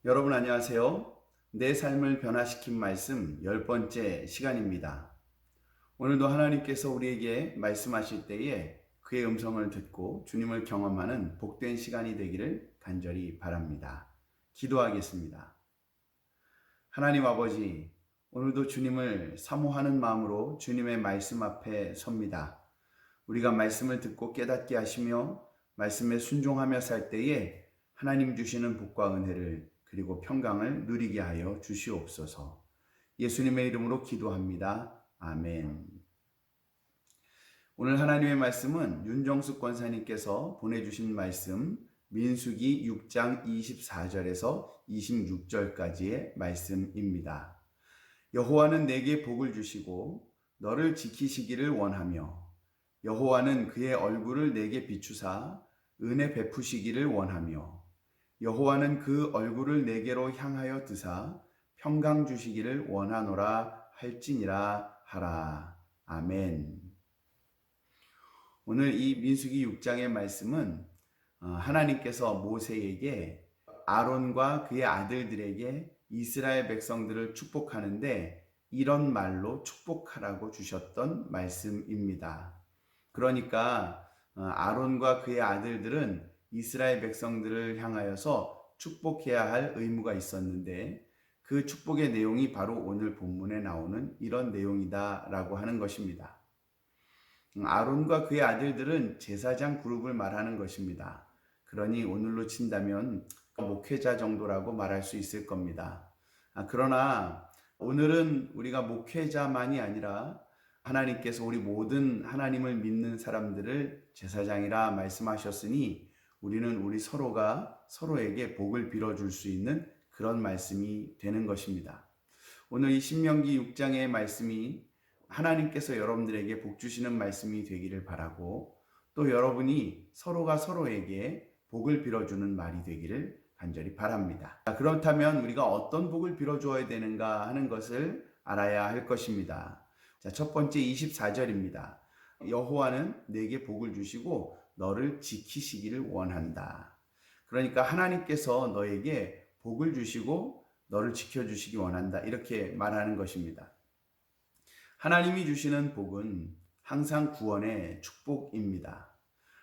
여러분 안녕하세요. 내 삶을 변화시킨 말씀 10번째 시간입니다. 오늘도 하나님께서 우리에게 말씀하실 때에 그의 음성을 듣고 주님을 경험하는 복된 시간이 되기를 간절히 바랍니다. 기도하겠습니다. 하나님 아버지, 오늘도 주님을 사모하는 마음으로 주님의 말씀 앞에 섭니다. 우리가 말씀을 듣고 깨닫게 하시며 말씀에 순종하며 살 때에 하나님 주시는 복과 은혜를 그리고 평강을 누리게 하여 주시옵소서. 예수님의 이름으로 기도합니다. 아멘. 오늘 하나님의 말씀은 윤정숙 권사님께서 보내주신 말씀 민수기 6장 24절에서 26절까지의 말씀입니다. 여호와는 내게 복을 주시고 너를 지키시기를 원하며 여호와는 그의 얼굴을 내게 비추사 은혜 베푸시기를 원하며 여호와는 그 얼굴을 내게로 향하여 드사 평강 주시기를 원하노라 할지니라 하라. 아멘. 오늘 이 민수기 6장의 말씀은 하나님께서 모세에게 아론과 그의 아들들에게 이스라엘 백성들을 축복하는데 이런 말로 축복하라고 주셨던 말씀입니다. 그러니까 아론과 그의 아들들은 이스라엘 백성들을 향하여서 축복해야 할 의무가 있었는데 그 축복의 내용이 바로 오늘 본문에 나오는 이런 내용이다라고 하는 것입니다. 아론과 그의 아들들은 제사장 그룹을 말하는 것입니다. 그러니 오늘로 친다면 목회자 정도라고 말할 수 있을 겁니다. 그러나 오늘은 우리가 목회자만이 아니라 하나님께서 우리 모든 하나님을 믿는 사람들을 제사장이라 말씀하셨으니 우리는 우리 서로가 서로에게 복을 빌어줄 수 있는 그런 말씀이 되는 것입니다. 오늘 이 신명기 6장의 말씀이 하나님께서 여러분들에게 복 주시는 말씀이 되기를 바라고 또 여러분이 서로가 서로에게 복을 빌어주는 말이 되기를 간절히 바랍니다. 그렇다면 우리가 어떤 복을 빌어주어야 되는가 하는 것을 알아야 할 것입니다. 첫 번째 24절입니다. 여호와는 내게 복을 주시고 너를 지키시기를 원한다. 그러니까 하나님께서 너에게 복을 주시고 너를 지켜주시기 원한다. 이렇게 말하는 것입니다. 하나님이 주시는 복은 항상 구원의 축복입니다.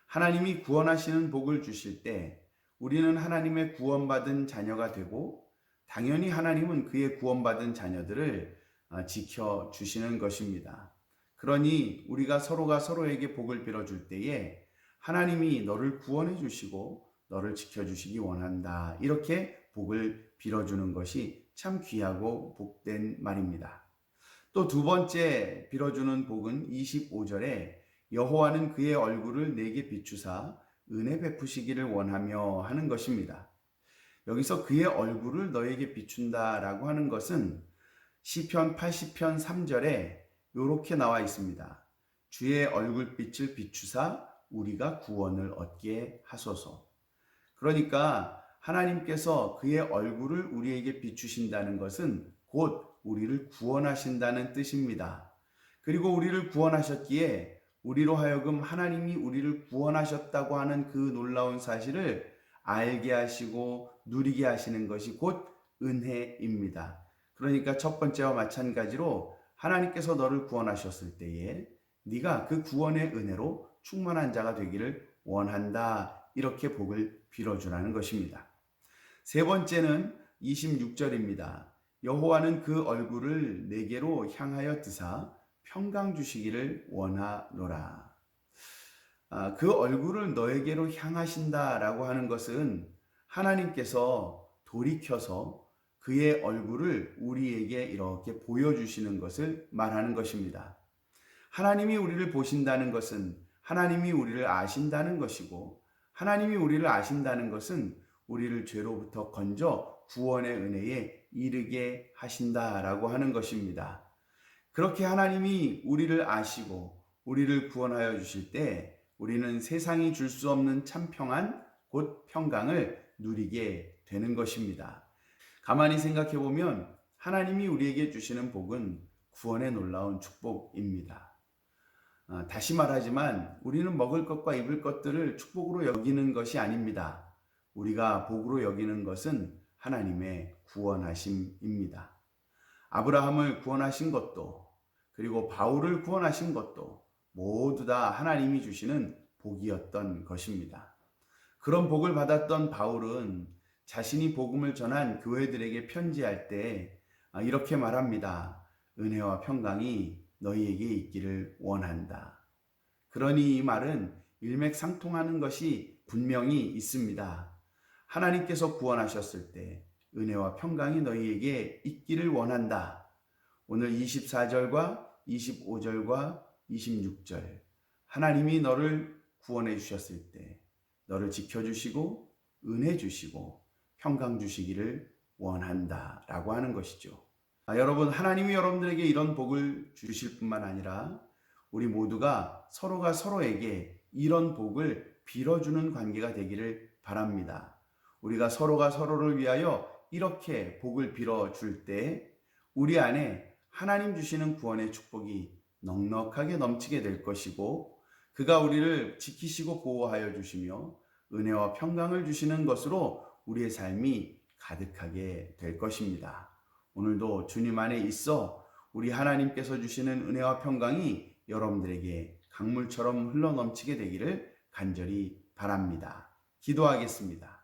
하나님이 구원하시는 복을 주실 때 우리는 하나님의 구원받은 자녀가 되고 당연히 하나님은 그의 구원받은 자녀들을 지켜주시는 것입니다. 그러니 우리가 서로가 서로에게 복을 빌어줄 때에 하나님이 너를 구원해 주시고 너를 지켜주시기 원한다. 이렇게 복을 빌어주는 것이 참 귀하고 복된 말입니다. 또 두 번째 빌어주는 복은 25절에 여호와는 그의 얼굴을 내게 비추사 은혜 베푸시기를 원하며 하는 것입니다. 여기서 그의 얼굴을 너에게 비춘다라고 하는 것은 시편 80편 3절에 이렇게 나와 있습니다. 주의 얼굴빛을 비추사 우리가 구원을 얻게 하소서. 그러니까 하나님께서 그의 얼굴을 우리에게 비추신다는 것은 곧 우리를 구원하신다는 뜻입니다. 그리고 우리를 구원하셨기에 우리로 하여금 하나님이 우리를 구원하셨다고 하는 그 놀라운 사실을 알게 하시고 누리게 하시는 것이 곧 은혜입니다. 그러니까 첫 번째와 마찬가지로 하나님께서 너를 구원하셨을 때에 네가 그 구원의 은혜로 충만한 자가 되기를 원한다. 이렇게 복을 빌어주라는 것입니다. 세 번째는 26절입니다. 여호와는 그 얼굴을 내게로 향하여 드사 평강 주시기를 원하노라. 그 얼굴을 너에게로 향하신다라고 하는 것은 하나님께서 돌이켜서 그의 얼굴을 우리에게 이렇게 보여주시는 것을 말하는 것입니다. 하나님이 우리를 보신다는 것은 하나님이 우리를 아신다는 것이고 하나님이 우리를 아신다는 것은 우리를 죄로부터 건져 구원의 은혜에 이르게 하신다라고 하는 것입니다. 그렇게 하나님이 우리를 아시고 우리를 구원하여 주실 때 우리는 세상이 줄 수 없는 참 평안, 곧 평강을 누리게 되는 것입니다. 가만히 생각해 보면 하나님이 우리에게 주시는 복은 구원의 놀라운 축복입니다. 다시 말하지만 우리는 먹을 것과 입을 것들을 축복으로 여기는 것이 아닙니다. 우리가 복으로 여기는 것은 하나님의 구원하심입니다. 아브라함을 구원하신 것도, 그리고 바울을 구원하신 것도 모두 다 하나님이 주시는 복이었던 것입니다. 그런 복을 받았던 바울은 자신이 복음을 전한 교회들에게 편지할 때 이렇게 말합니다. 은혜와 평강이 너희에게 있기를 원한다. 그러니 이 말은 일맥상통하는 것이 분명히 있습니다. 하나님께서 구원하셨을 때 은혜와 평강이 너희에게 있기를 원한다. 오늘 24절과 25절과 26절 하나님이 너를 구원해 주셨을 때 너를 지켜주시고 은혜 주시고 평강 주시기를 원한다 라고 하는 것이죠. 여러분, 하나님이 여러분들에게 이런 복을 주실 뿐만 아니라 우리 모두가 서로가 서로에게 이런 복을 빌어주는 관계가 되기를 바랍니다. 우리가 서로가 서로를 위하여 이렇게 복을 빌어줄 때 우리 안에 하나님 주시는 구원의 축복이 넉넉하게 넘치게 될 것이고 그가 우리를 지키시고 보호하여 주시며 은혜와 평강을 주시는 것으로 우리의 삶이 가득하게 될 것입니다. 오늘도 주님 안에 있어 우리 하나님께서 주시는 은혜와 평강이 여러분들에게 강물처럼 흘러넘치게 되기를 간절히 바랍니다. 기도하겠습니다.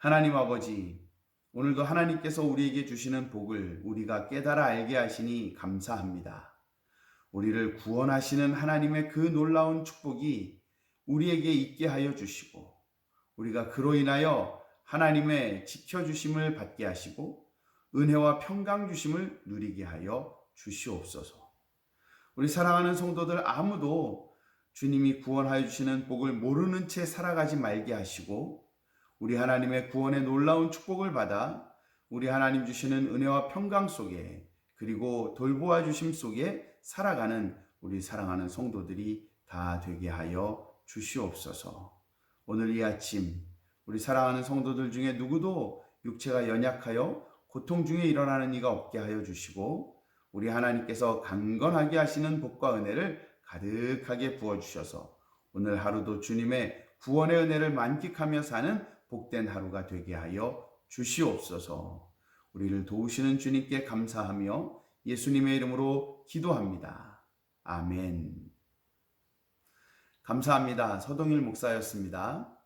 하나님 아버지, 오늘도 하나님께서 우리에게 주시는 복을 우리가 깨달아 알게 하시니 감사합니다. 우리를 구원하시는 하나님의 그 놀라운 축복이 우리에게 있게 하여 주시고 우리가 그로 인하여 하나님의 지켜주심을 받게 하시고 은혜와 평강 주심을 누리게 하여 주시옵소서. 우리 사랑하는 성도들 아무도 주님이 구원하여 주시는 복을 모르는 채 살아가지 말게 하시고 우리 하나님의 구원의 놀라운 축복을 받아 우리 하나님 주시는 은혜와 평강 속에 그리고 돌보아 주심 속에 살아가는 우리 사랑하는 성도들이 다 되게 하여 주시옵소서. 오늘 이 아침 우리 사랑하는 성도들 중에 누구도 육체가 연약하여 고통 중에 일어나는 이가 없게 하여 주시고 우리 하나님께서 강건하게 하시는 복과 은혜를 가득하게 부어주셔서 오늘 하루도 주님의 구원의 은혜를 만끽하며 사는 복된 하루가 되게 하여 주시옵소서. 우리를 도우시는 주님께 감사하며 예수님의 이름으로 기도합니다. 아멘. 감사합니다. 서동일 목사였습니다.